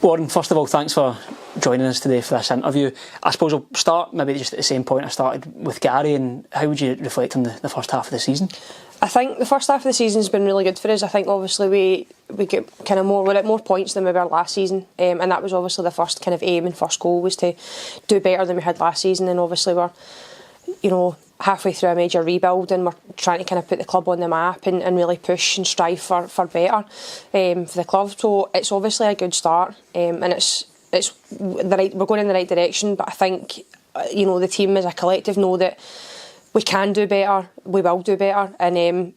Gordon, first of all, thanks for joining us today for this interview. I suppose I'll start maybe just at the same point I started with Gary, and how would you reflect on the first half of the season? I think the first half of the season has been really good for us. I think obviously we get kind of we're at more points than we were last season, and that was obviously the first kind of aim and first goal was to do better than we had last season. And obviously we're, halfway through a major rebuild, and we're trying to kind of put the club on the map and really push and strive for better for the club. So it's obviously a good start, and it's the right. We're going in the right direction. But I think the team as a collective know that we can do better, we will do better, and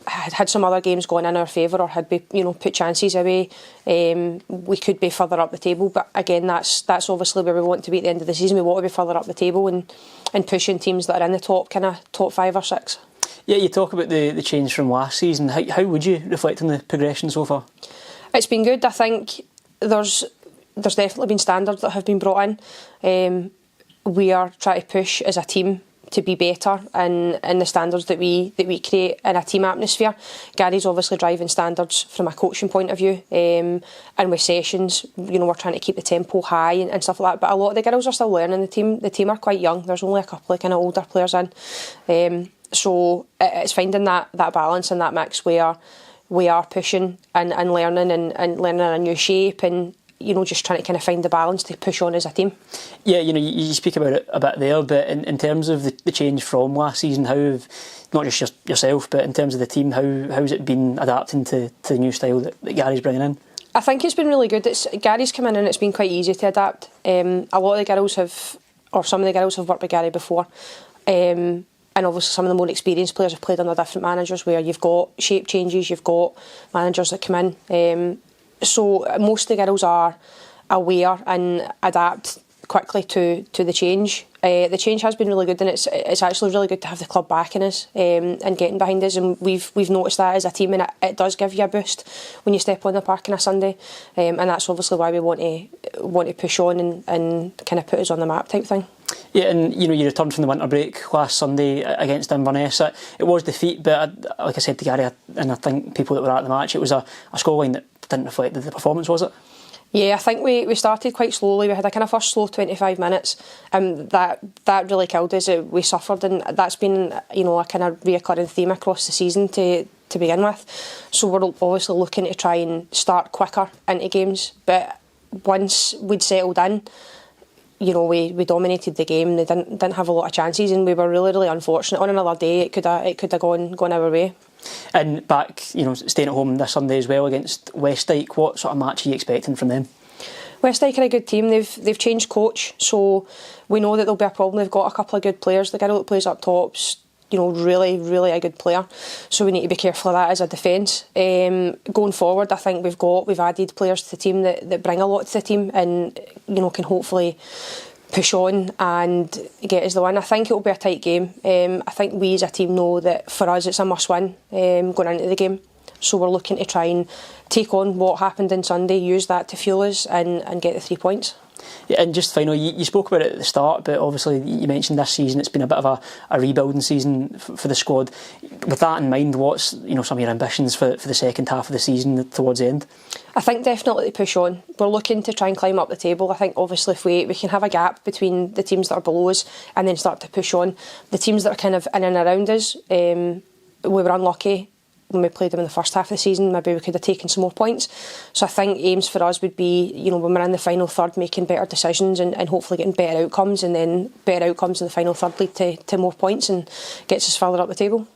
had some other games gone in our favour, or had we put chances away, we could be further up the table. But again, that's obviously where we want to be at the end of the season. We want to be further up the table and pushing teams that are in the top 5 or 6. Yeah, you talk about the change from last season. How would you reflect on the progression so far? It's been good. I think there's definitely been standards that have been brought in. We are trying to push as a team to be better in the standards that we create in a team atmosphere. Gary's obviously driving standards from a coaching point of view, and with sessions, we're trying to keep the tempo high and stuff like that. But a lot of the girls are still learning. The team are quite young. There's only a couple of kind of older players in, so it's finding that balance and that mix where we are pushing and learning and learning a new shape and just trying to kind of find the balance to push on as a team. Yeah, you speak about it a bit there, but in terms of the change from last season, how have, not just yourself, but in terms of the team, how's it been adapting to the new style that Gary's bringing in? I think it's been really good. Gary's come in and it's been quite easy to adapt. A lot of the girls some of the girls have worked with Gary before. And obviously some of the more experienced players have played under different managers, where you've got shape changes, you've got managers that come in. So most of the girls are aware and adapt quickly to the change. The change has been really good, and it's actually really good to have the club backing us and getting behind us. And we've noticed that as a team, and it does give you a boost when you step on the park on a Sunday. And that's obviously why we want to push on and kind of put us on the map type thing. Yeah, and you returned from the winter break last Sunday against Inverness. It was defeat, but like I said to Gary, and I think people that were at the match, it was a scoreline that didn't reflect the performance, was it? Yeah, I think we started quite slowly. We had a kind of first slow 25 minutes, and that really killed us. We suffered, and that's been a kind of reoccurring theme across the season to begin with. So we're obviously looking to try and start quicker into games. But once we'd settled in, we dominated the game. They didn't have a lot of chances, and we were really, really unfortunate. On another day, it could have gone our way. And back, staying at home this Sunday as well against Westdyke, what sort of match are you expecting from them? Westdyke are a good team. They've changed coach, so we know that there'll be a problem. They've got a couple of good players. The girl that plays up top's really, really a good player. So we need to be careful of that as a defence. Going forward, I think we've added players to the team that bring a lot to the team and can hopefully push on and get us the win. I think it will be a tight game. I think we as a team know that for us it's a must win going into the game. So we're looking to try and take on what happened on Sunday, use that to fuel us and get the 3 points. Yeah, and just finally, you spoke about it at the start, but obviously you mentioned this season it's been a bit of a rebuilding season for the squad. With that in mind, what's some of your ambitions for the second half of the season towards the end? I think definitely to push on. We're looking to try and climb up the table. I think obviously if we can have a gap between the teams that are below us and then start to push on. The teams that are kind of in and around us, we were unlucky when we played them in the first half of the season. Maybe we could have taken some more points. So I think aims for us would be, when we're in the final third, making better decisions and hopefully getting better outcomes, and then better outcomes in the final third lead to more points and gets us further up the table.